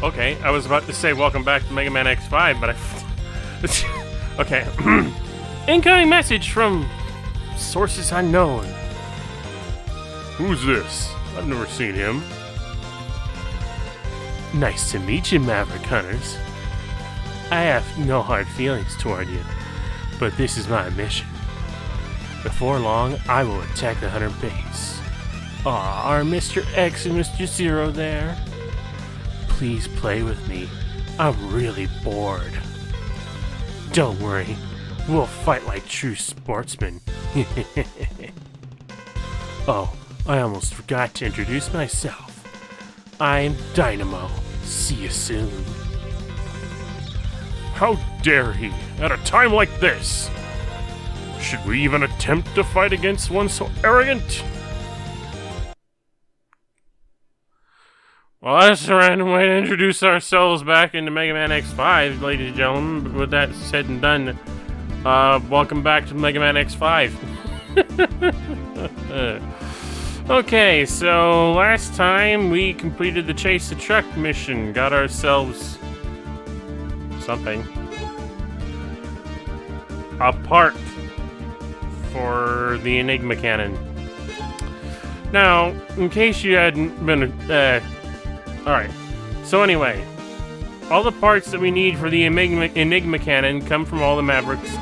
Okay, I was about to say welcome back to Megaman X5, but I... Okay. Incoming message from sources unknown. Who's this? I've never seen him. Nice to meet you, Maverick Hunters. I have no hard feelings toward you, but this is my mission. Before long, I will attack the Hunter base. Aw, are Mr. X and Mr. Zero there? Please play with me. I'm really bored. Don't worry, we'll fight like true sportsmen. Oh, I almost forgot to introduce myself. I'm Dynamo. See you soon. How dare he, at a time like this? Should we even attempt to fight against one so arrogant? Well, that's a random way to introduce ourselves back into Megaman X5, ladies and gentlemen. With that said and done, welcome back to Megaman X5. Okay, so last time we completed the Chase the Truck mission, got ourselves something. A part for the Enigma Cannon. Now, in case you hadn't been, alright. So anyway, all the parts that we need for the Enigma Cannon come from all the Mavericks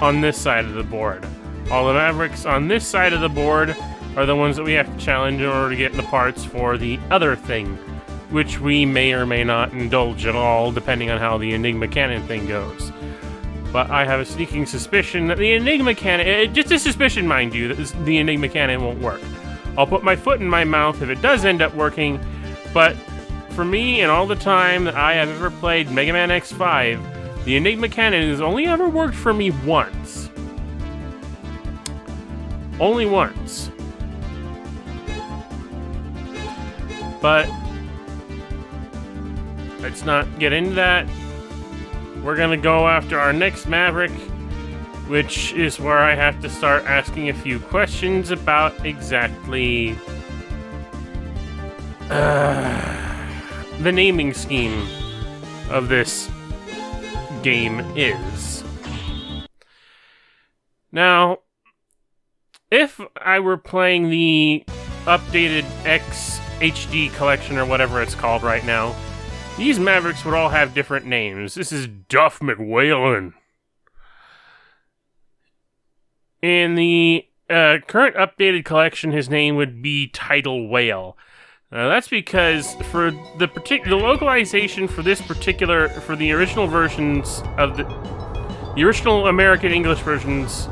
on this side of the board. All the Mavericks on this side of the board are the ones that we have to challenge in order to get the parts for the other thing, which we may or may not indulge at all, depending on how the Enigma Cannon thing goes. But I have a sneaking suspicion that the Enigma Cannon, just a suspicion, mind you, that the Enigma Cannon won't work. I'll put my foot in my mouth if it does end up working, but for me, and all the time that I have ever played Mega Man X5, the Enigma Cannon has only ever worked for me once. Only once. But let's not get into that. We're gonna go after our next Maverick, which is where I have to start asking a few questions about exactly the naming scheme of this game is. Now, if I were playing the updated X HD collection or whatever it's called right now, these Mavericks would all have different names. This is Duff McWhalen. In the current updated collection, his name would be Tidal Whale. That's because for the localization for this particular, for the original versions of the original American English versions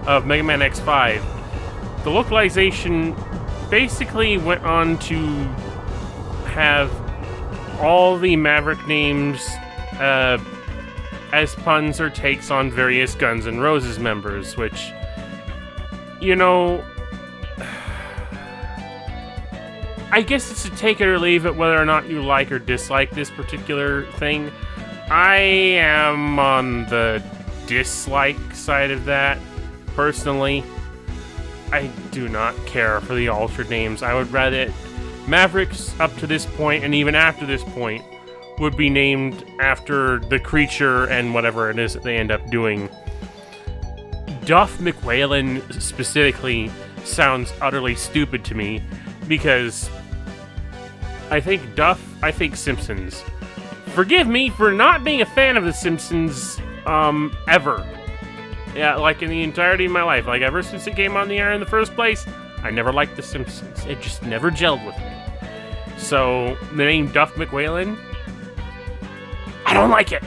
of Mega Man X5, the localization basically went on to have all the Maverick names as puns or takes on various Guns N' Roses members, which, you know, I guess it's to take it or leave it whether or not you like or dislike this particular thing. I am on the dislike side of that, personally. I do not care for the altered names. I would rather Mavericks up to this point, and even after this point, would be named after the creature and whatever it is that they end up doing. Duff McWhalen specifically sounds utterly stupid to me, because I think Duff, I think Simpsons. Forgive me for not being a fan of The Simpsons, ever. Yeah, like in the entirety of my life. Like, ever since it came on the air in the first place, I never liked The Simpsons. It just never gelled with me. So, the name Duff McWhalen, I don't like it.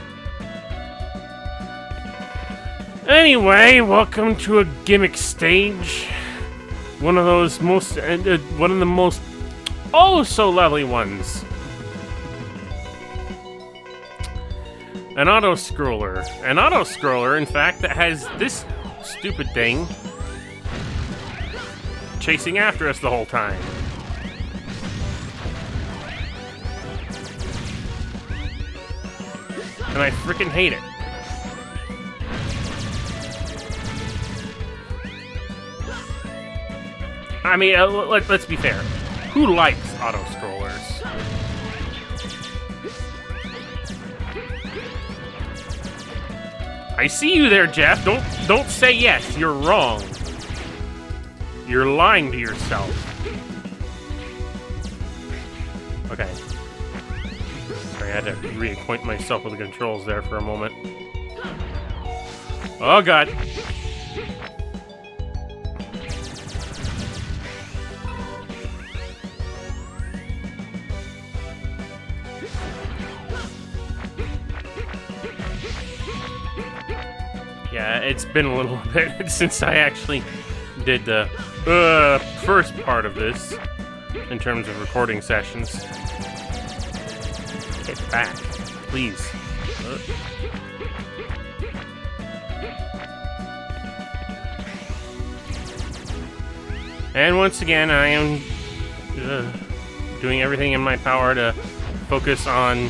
Anyway, welcome to a gimmick stage. One of those most, one of the most, oh so lovely ones. An auto-scroller. An auto-scroller, in fact, that has this stupid thing chasing after us the whole time. And I freaking hate it. I mean, let's be fair. Who likes auto-scrollers? I see you there, Jeff. Don't say yes. You're wrong. You're lying to yourself. Okay. Sorry, I had to reacquaint myself with the controls there for a moment. Oh, God. Yeah, it's been a little bit since I actually did the first part of this in terms of recording sessions. Get back, please. And once again, I am doing everything in my power to focus on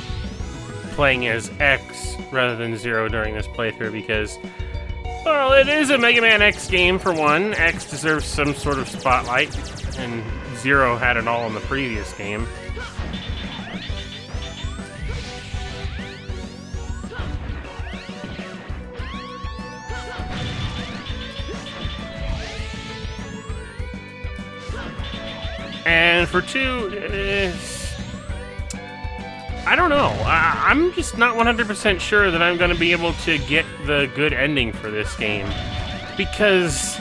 playing as X rather than Zero during this playthrough because, well, it is a Mega Man X game for one. X deserves some sort of spotlight, and Zero had it all in the previous game. And for 2, I don't know. I'm just not 100% sure that I'm going to be able to get the good ending for this game. Because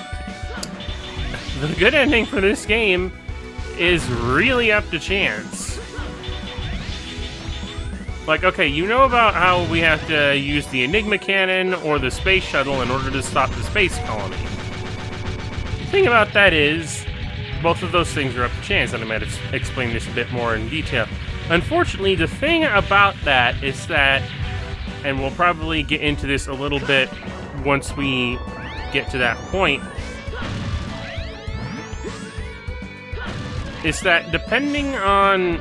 the good ending for this game is really up to chance. Like, okay, you know about how we have to use the Enigma cannon or the space shuttle in order to stop the space colony. The thing about that is, both of those things are up to chance, and I might explain this a bit more in detail. Unfortunately, the thing about that is that, and we'll probably get into this a little bit once we get to that point, is that depending on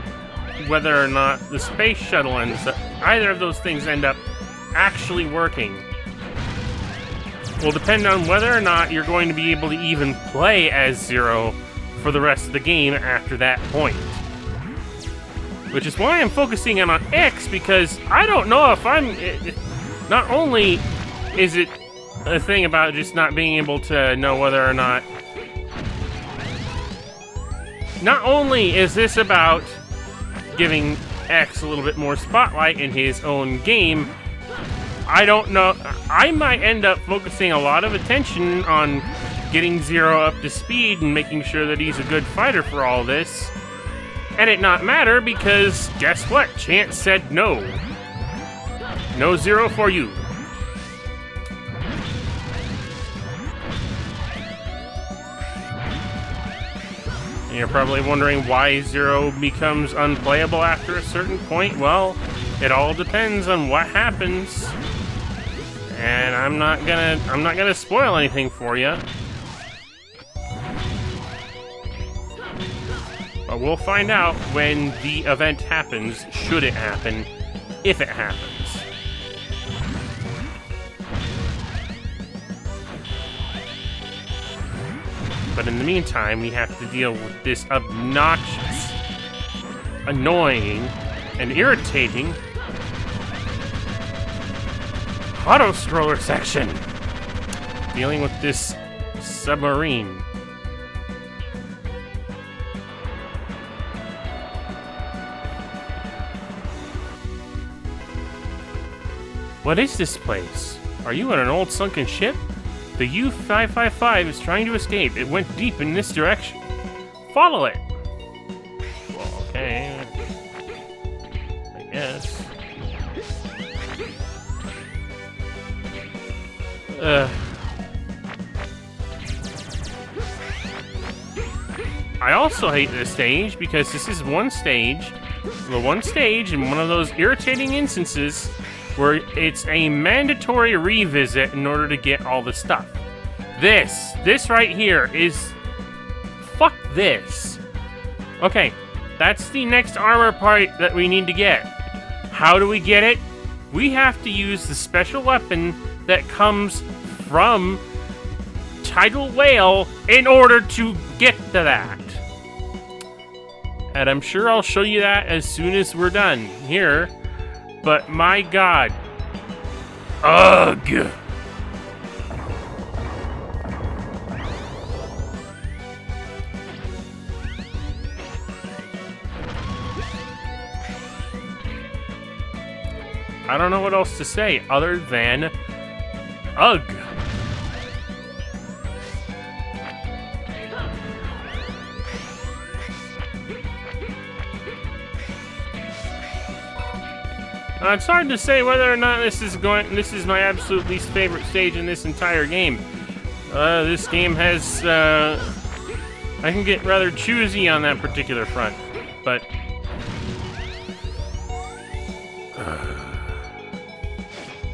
whether or not the space shuttle ends up, either of those things end up actually working, will depend on whether or not you're going to be able to even play as Zero for the rest of the game after that point. Which is why I'm focusing on X, because I don't know if I'm... Not only is it a thing about just not being able to know whether or not... Not only is this about giving X a little bit more spotlight in his own game, I don't know... I might end up focusing a lot of attention on getting Zero up to speed and making sure that he's a good fighter for all this. And it not matter because, guess what? Chance said no. No Zero for you. And you're probably wondering why Zero becomes unplayable after a certain point. Well, it all depends on what happens. And I'm not gonna spoil anything for you. But we'll find out when the event happens, should it happen, if it happens. But in the meantime, we have to deal with this obnoxious, annoying, and irritating auto-scroller section. Dealing with this submarine. What is this place? Are you on an old sunken ship? The U-555 is trying to escape. It went deep in this direction. Follow it! Well, okay. I guess. I also hate this stage because this is one stage in one of those irritating instances where it's a mandatory revisit in order to get all the stuff. This right here is... Fuck this. Okay, that's the next armor part that we need to get. How do we get it? We have to use the special weapon that comes from Tidal Whale in order to get to that. And I'm sure I'll show you that as soon as we're done here. But my god. Ugh. I don't know what else to say other than ugh. It's hard to say whether or not this is my absolute least favorite stage in this entire game. This game has, I can get rather choosy on that particular front, but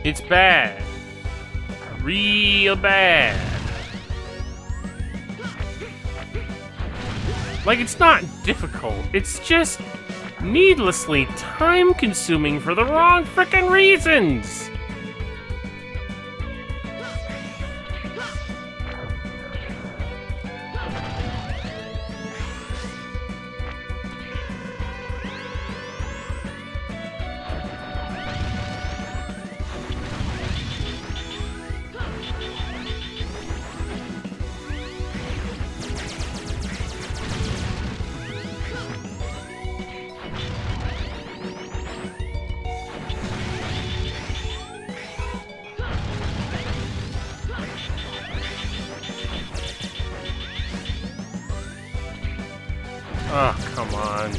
it's bad. Real bad. Like, it's not difficult, it's just needlessly time-consuming for the wrong frickin' reasons! Oh, come on.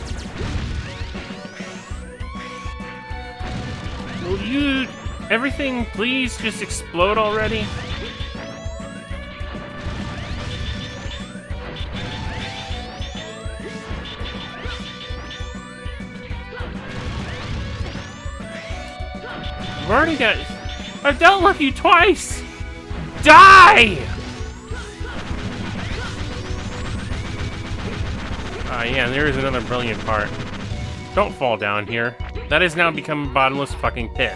Will you... everything please just explode already? I've already got... I've dealt with you twice! Die! Yeah, there is another brilliant part. Don't fall down here. That has now become a bottomless fucking pit.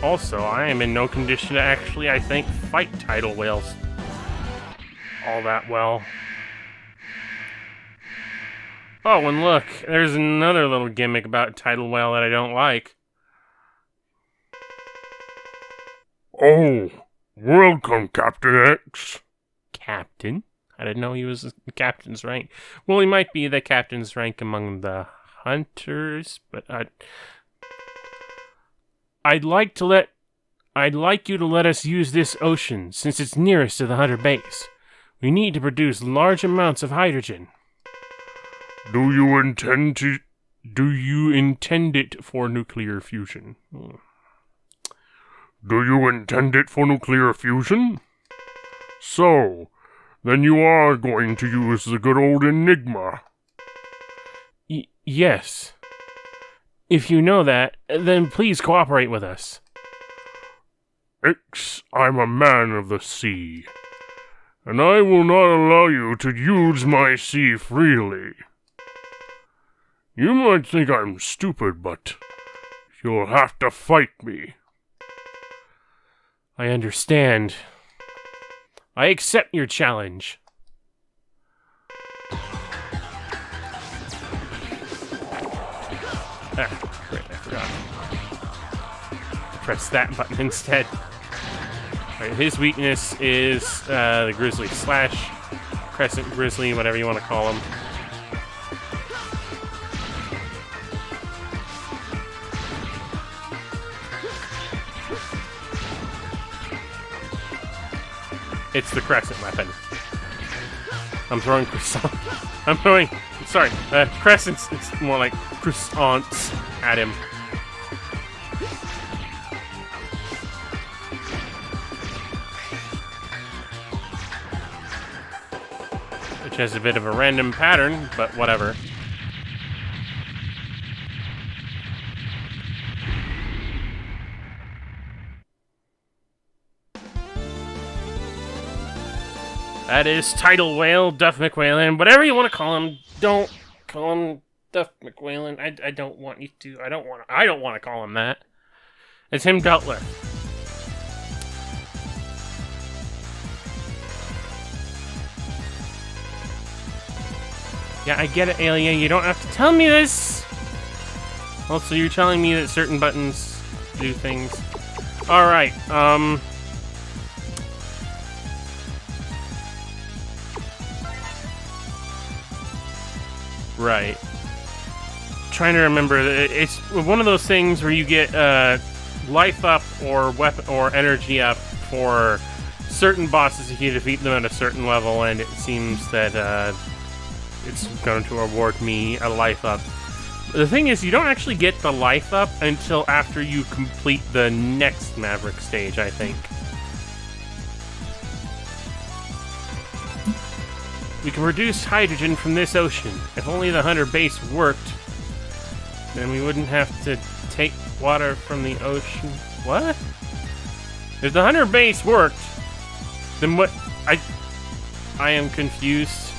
Also, I am in no condition to actually, I think, fight tidal whales all that well. Oh, and look, there's another little gimmick about tidal whale that I don't like. Oh, welcome, Captain X. Captain? I didn't know he was the captain's rank. Well, he might be the captain's rank among the hunters, but I'd like you to let us use this ocean, since it's nearest to the hunter base. We need to produce large amounts of hydrogen. Do you intend it for nuclear fusion? Do you intend it for nuclear fusion? So, then you are going to use the good old Enigma. Yes. If you know that, then please cooperate with us. X, I'm a man of the sea, and I will not allow you to use my sea freely. You might think I'm stupid, but you'll have to fight me. I understand. I accept your challenge. Ah, great, I forgot. Press that button instead. Alright, his weakness is the Grizzly Slash, Crescent Grizzly, whatever you want to call him. It's the crescent weapon. I'm throwing crescents, it's more like croissants at him. Which has a bit of a random pattern, but whatever. That is Tidal Whale, Duff McWhalen, whatever you want to call him. Don't call him Duff McWhalen. I don't want you to. I don't want to call him that. It's him dealt with. Yeah, I get it, Alien. You don't have to tell me this. Also, you're telling me that certain buttons do things. All right. Right. trying to remember. It's one of those things where you get life up or weapon or energy up for certain bosses if you defeat them at a certain level, and it seems that it's going to award me a life up. The thing is, you don't actually get the life up until after you complete the next Maverick stage, I think. We can produce hydrogen from this ocean. If only the Hunter base worked, then we wouldn't have to take water from the ocean. What? If the Hunter base worked, then what? I am confused.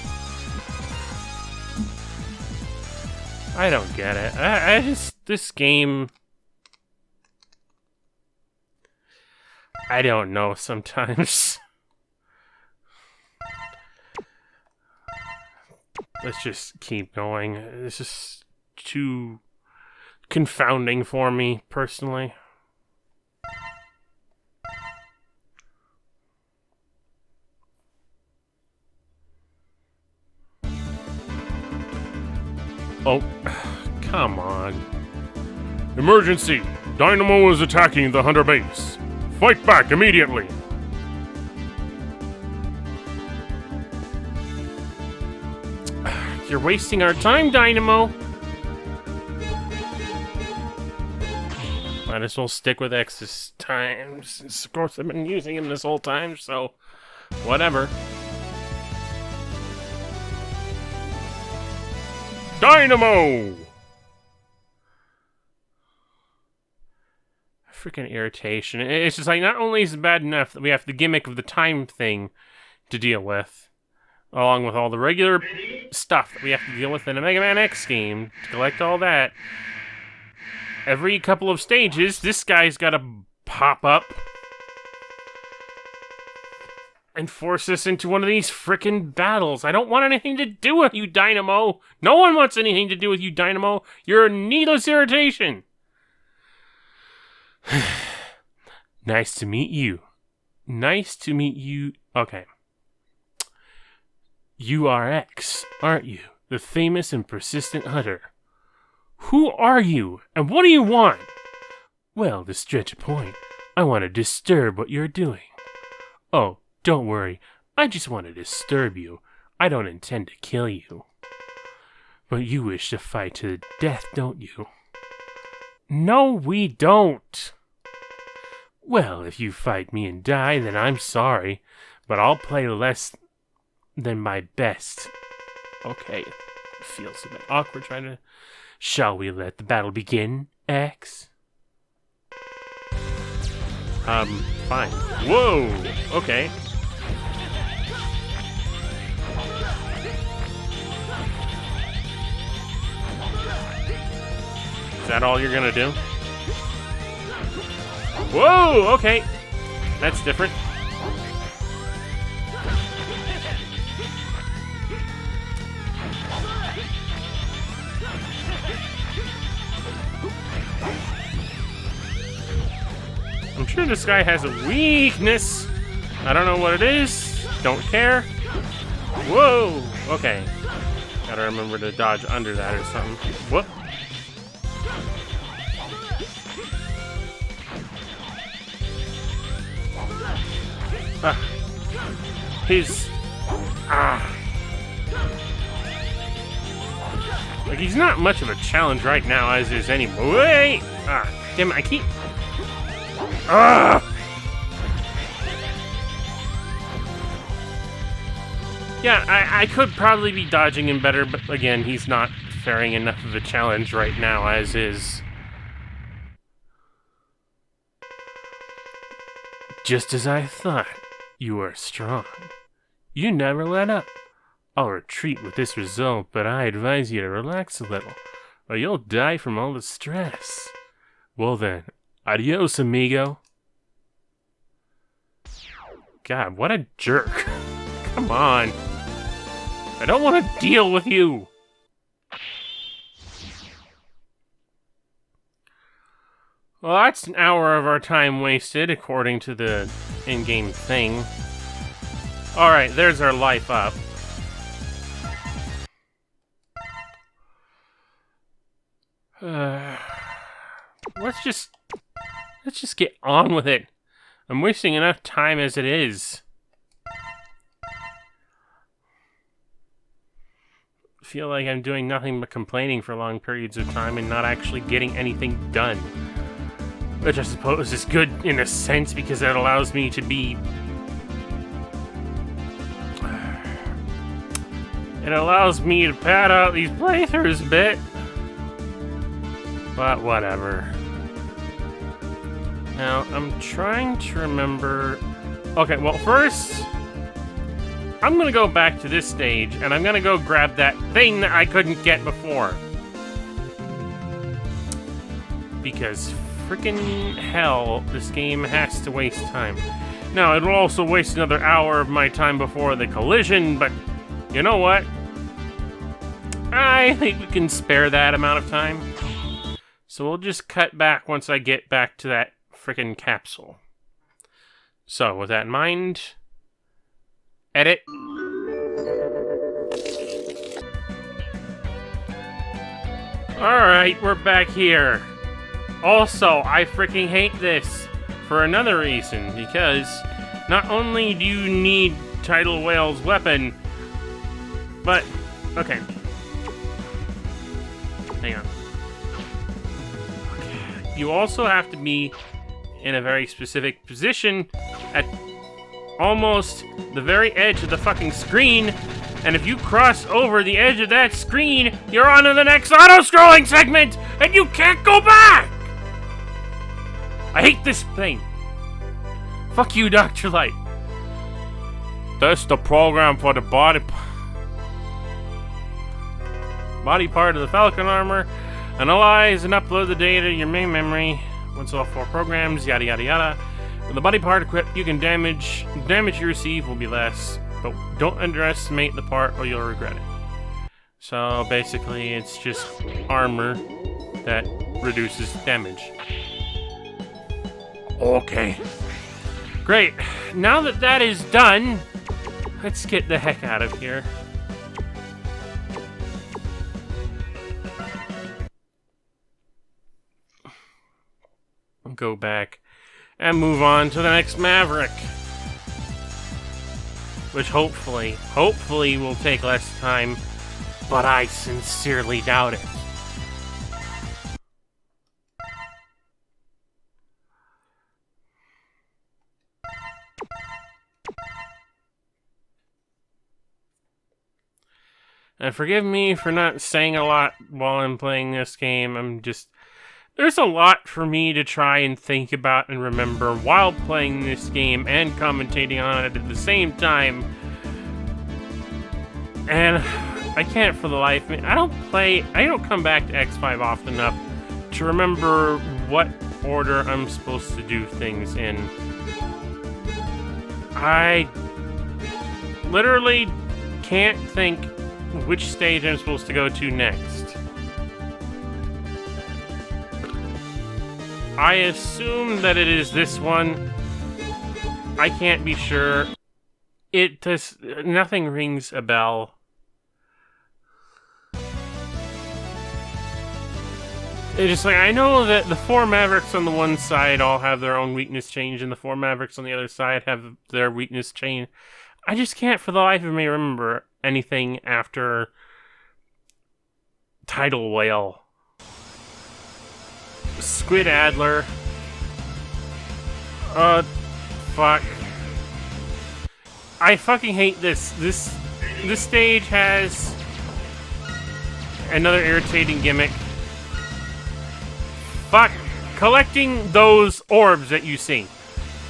I don't get it. I just, this game, I don't know sometimes. Let's just keep going. It's just too confounding for me, personally. Oh, come on. Emergency! Dynamo is attacking the Hunter base. Fight back immediately! You're wasting our time, Dynamo! Might as well stick with X this time, since of course I've been using him this whole time, so whatever. Dynamo! Freaking irritation. It's just like, not only is it bad enough that we have the gimmick of the time thing to deal with, along with all the regular stuff that we have to deal with in a Mega Man X game to collect all that. Every couple of stages, this guy's gotta pop up and force us into one of these frickin' battles. I don't want anything to do with you, Dynamo. No one wants anything to do with you, Dynamo. You're a needless irritation. Nice to meet you. Nice to meet you. Okay. You are X, aren't you? The famous and persistent hunter. Who are you, and what do you want? Well, to stretch a point, I want to disturb what you're doing. Oh, don't worry, I just want to disturb you. I don't intend to kill you. But you wish to fight to the death, don't you? No, we don't. Well, if you fight me and die, then I'm sorry, but I'll play less than my best. Okay, it feels a bit awkward trying to... Shall we let the battle begin, X? Fine. Whoa! Okay. Is that all you're gonna do? Whoa! Okay. That's different. I'm sure this guy has a weakness. I don't know what it is. Don't care. Whoa! Okay. Gotta remember to dodge under that or something. Whoop. He's... Like, he's not much of a challenge right now, as is anymore. Wait! Damn it, I keep... Yeah, I could probably be dodging him better, but again, he's not faring enough of a challenge right now, as is. Just as I thought. You are strong. You never let up. I'll retreat with this result, but I advise you to relax a little, or you'll die from all the stress. Well then, adios, amigo. God, what a jerk. Come on. I don't want to deal with you. Well, that's an hour of our time wasted, according to the in-game thing. Alright, there's our life up. Let's just get on with it. I'm wasting enough time as it is. I feel like I'm doing nothing but complaining for long periods of time and not actually getting anything done. Which I suppose is good in a sense because that allows me to be... It allows me to pad out these playthroughs a bit. But whatever. Now, I'm trying to remember... Okay, well, first... I'm gonna go back to this stage, and I'm gonna go grab that thing that I couldn't get before. Because frickin' hell, this game has to waste time. Now, it'll also waste another hour of my time before the collision, but you know what? I think we can spare that amount of time. So we'll just cut back once I get back to that frickin' capsule. So, with that in mind, edit. Alright, we're back here. Also, I freaking hate this for another reason, because not only do you need Tidal Whale's weapon, but... Okay. Hang on. Okay. You also have to be in a very specific position at almost the very edge of the fucking screen, and if you cross over the edge of that screen, you're on to the next auto-scrolling segment, and you can't go back! I hate this thing. Fuck you, Dr. Light. That's the program for the body part of the Falcon armor. Analyze and upload the data to your main memory. Once all 4 programs, yada yada yada. With the body part equipped, you can damage you receive will be less, but don't underestimate the part or you'll regret it. So basically, it's just armor that reduces damage. Okay. Great. Now that that is done, let's get the heck out of here. Go back and move on to the next Maverick, which hopefully will take less time, but I sincerely doubt it. And forgive me for not saying a lot while I'm playing this game. There's a lot for me to try and think about and remember while playing this game and commentating on it at the same time. And I can't for the life of me. I don't come back to X5 often enough to remember what order I'm supposed to do things in. I literally can't think which stage I'm supposed to go to next. I assume that it is this one. I can't be sure. Nothing rings a bell. It's just like, I know that the 4 Mavericks on the one side all have their own weakness change, and the 4 Mavericks on the other side have their weakness change. I just can't for the life of me remember anything after Tidal Whale. Squid Adler. Fuck. I fucking hate this. This stage has another irritating gimmick. Fuck. Collecting those orbs that you see.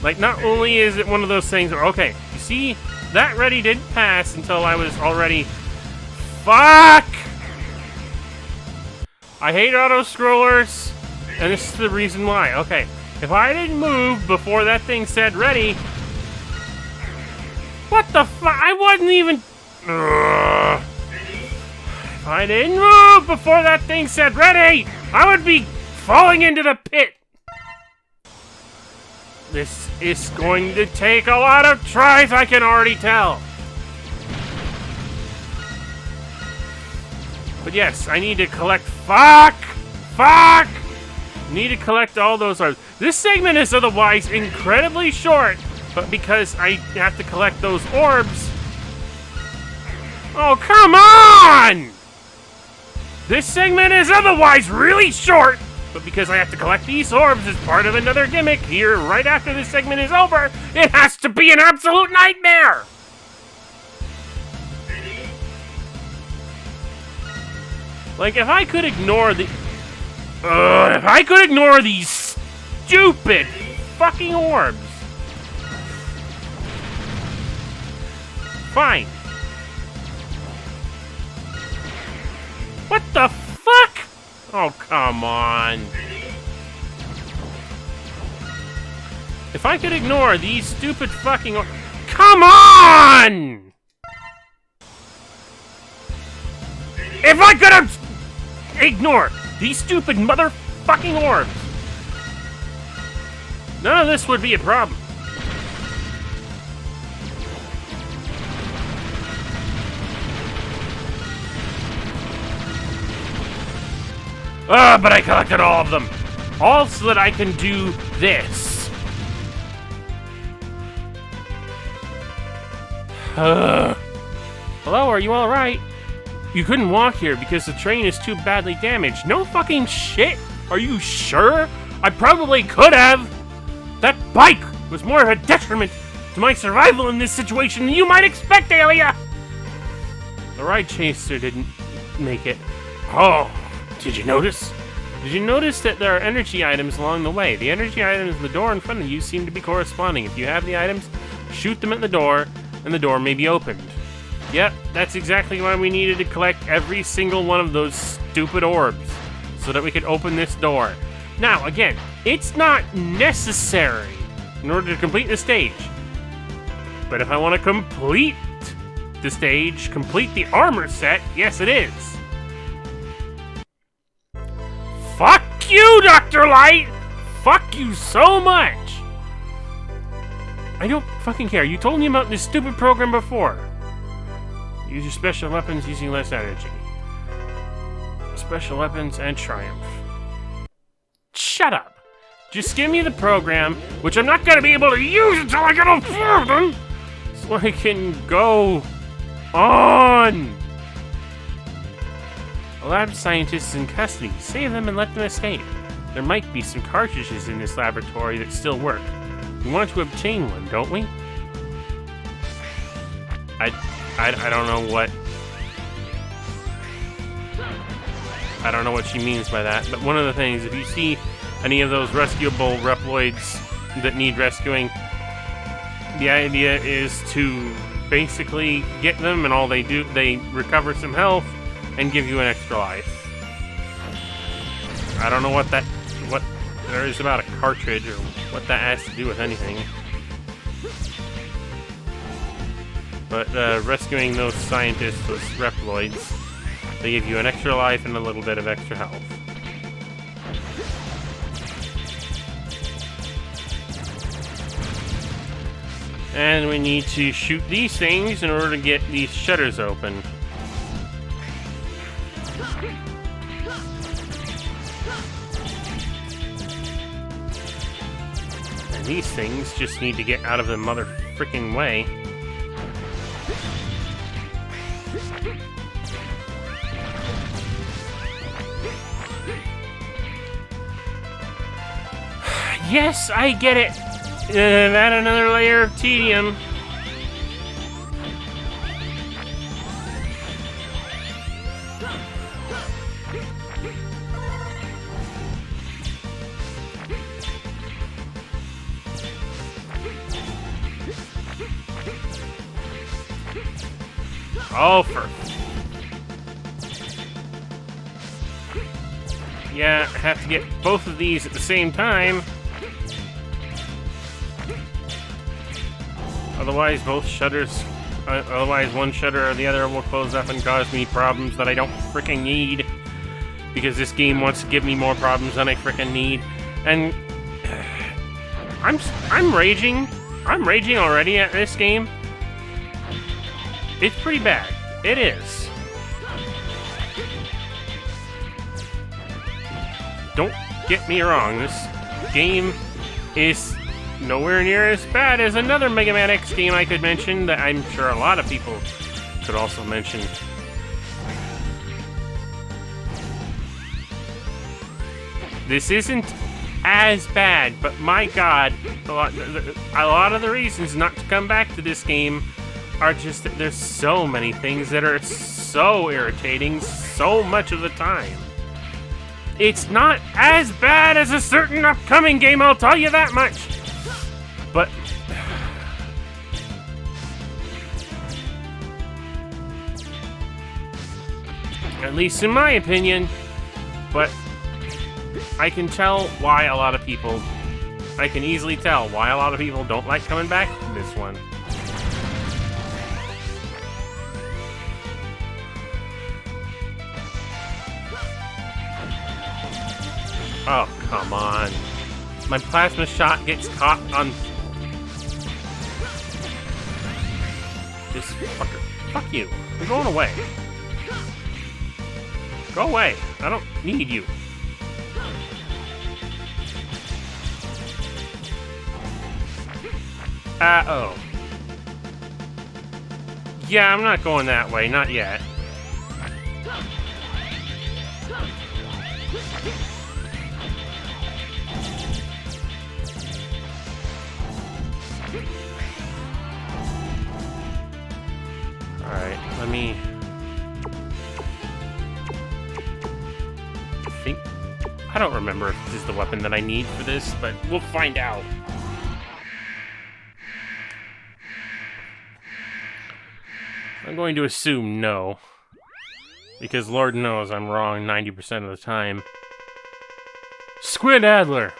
Like, not only is it one of those things where, okay, you see, that ready didn't pass until I was already... Fuck! I hate auto-scrollers. And this is the reason why. Okay, if I didn't move before that thing said ready... What the fuck? I wasn't even... Ugh. If I didn't move before that thing said ready, I would be falling into the pit. This is going to take a lot of tries, I can already tell. But yes, I need to collect... Fuck! Fuck! Need to collect all those orbs. This segment is otherwise incredibly short, but because I have to collect those orbs... Oh, come on! This segment is otherwise really short, but because I have to collect these orbs as part of another gimmick here right after this segment is over, it has to be an absolute nightmare! Like, if I could ignore the... if I could ignore these stupid fucking orbs... Fine. What the fuck? Oh, come on. If I could ignore these stupid fucking orbs... Come on! If I could have... Ignore these stupid motherfucking orbs. None of this would be a problem. But I collected all of them. All so that I can do this. Hello, are you alright? You couldn't walk here because the train is too badly damaged. No fucking shit! Are you sure? I probably could have! That bike was more of a detriment to my survival in this situation than you might expect, Alia! The ride chaser didn't make it. Oh, did you notice? Did you notice that there are energy items along the way? The energy items in the door in front of you seem to be corresponding. If you have the items, shoot them at the door, and the door may be opened. Yep, that's exactly why we needed to collect every single one of those stupid orbs, so that we could open this door. Now, again, it's not necessary in order to complete the stage. But if I want to complete the stage, complete the armor set, yes it is. Fuck you, Dr. Light! Fuck you so much! I don't fucking care. You told me about this stupid program before. Use your special weapons using less energy. Special weapons and triumph. Shut up! Just give me the program, which I'm not gonna be able to use until I get all four of them, so I can go on! A lab scientist is in custody. Save them and let them escape. There might be some cartridges in this laboratory that still work. We want to obtain one, don't we? I don't know what... I don't know what she means by that, but one of the things, if you see any of those rescuable Reploids that need rescuing, the idea is to basically get them, and all they do, they recover some health and give you an extra life. I don't know what there is about a cartridge, or what that has to do with anything. But rescuing those scientists, those Reploids, they give you an extra life and a little bit of extra health. And we need to shoot these things in order to get these shutters open. And these things just need to get out of the mother frickin' way. Yes, I get it! Add another layer of tedium. Oh, for... Yeah, I have to get both of these at the same time. Otherwise, otherwise one shutter or the other will close up and cause me problems that I don't frickin' need. Because this game wants to give me more problems than I frickin' need. And... I'm raging. I'm raging already at this game. It's pretty bad. It is. don't get me wrong, this game is nowhere near as bad as another Mega Man X game I could mention that I'm sure a lot of people could also mention. This isn't as bad, but my god, a lot of the reasons not to come back to this game are just that there's so many things that are so irritating so much of the time. It's not as bad as a certain upcoming game, I'll tell you that much. But at least in my opinion, but I can tell why a lot of people, I can easily tell why a lot of people don't like coming back to this one. Oh, come on. My plasma shot gets caught on this fucker. Fuck you. You're going away. Go away. I don't need you. Oh. Yeah, I'm not going that way. Not yet. Alright, let me... I don't remember if this is the weapon that I need for this, but we'll find out. I'm going to assume no. Because Lord knows I'm wrong 90% of the time. Squid Adler,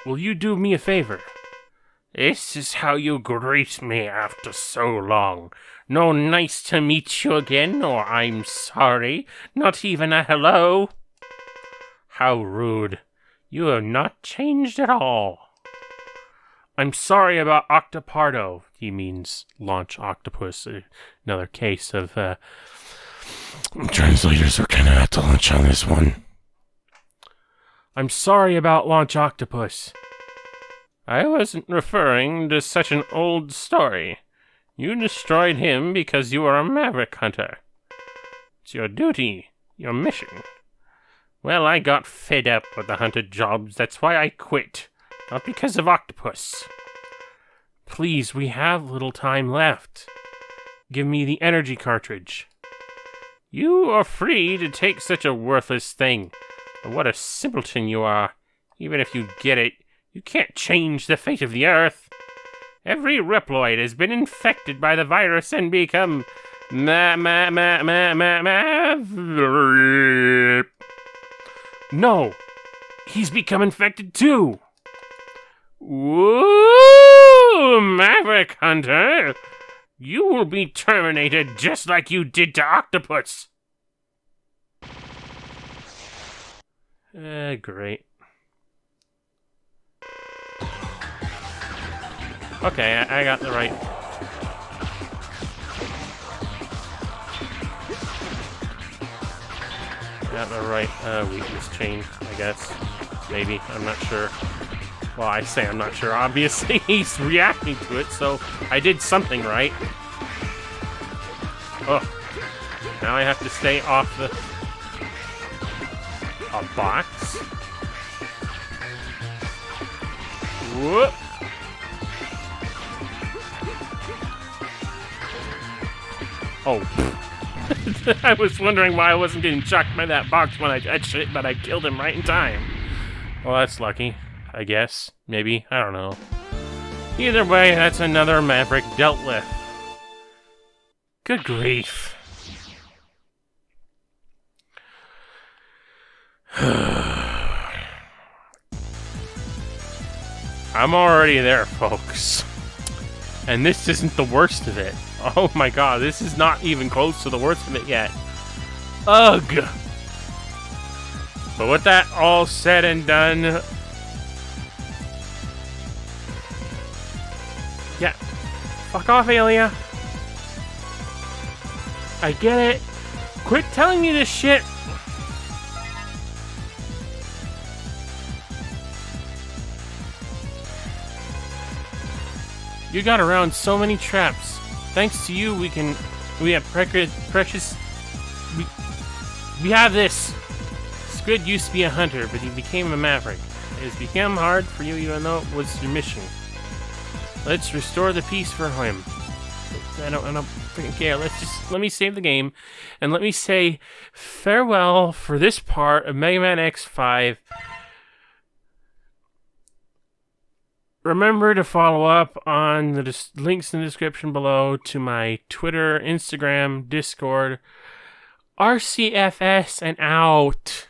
will you do me a favor? This is how you greet me after so long. No nice to meet you again, or I'm sorry. Not even a hello. How rude. You have not changed at all. I'm sorry about Octopardo. He means Launch Octopus. Another case of, translators are kind of out to lunch on this one. I'm sorry about Launch Octopus. I wasn't referring to such an old story. You destroyed him because you are a maverick hunter. It's your duty, your mission. Well, I got fed up with the hunted jobs, that's why I quit. Not because of Octopus. Please, we have little time left. Give me the energy cartridge. You are free to take such a worthless thing. But what a simpleton you are. Even if you get it, you can't change the fate of the Earth. Every Reploid has been infected by the virus and become... No! He's become infected too! Woo! Maverick Hunter! You will be terminated just like you did to Octopus! Great. Okay, I got the right... weakness chain, I guess. Maybe, I'm not sure. Well, I say I'm not sure. Obviously, he's reacting to it, so I did something right. Oh. Now I have to stay off the... a box? Whoop! Oh. I was wondering why I wasn't getting chucked by that box when I touched it, but I killed him right in time. Well, that's lucky, I guess. Maybe. I don't know. Either way, that's another Maverick dealt with. Good grief. I'm already there, folks. And this isn't the worst of it. Oh my god, this is not even close to the worst of it yet. Ugh! But with that all said and done... Yeah. Fuck off, Alia. I get it. Quit telling me this shit. You got around so many traps. Thanks to you, we have precious. We have this. Squid used to be a hunter, but he became a maverick. It has become hard for you, even though it was your mission. Let's restore the peace for him. I don't freaking care. Let me save the game, and let me say farewell for this part of Megaman X5. Remember to follow up on the links in the description below to my Twitter, Instagram, Discord, RCFS, and out.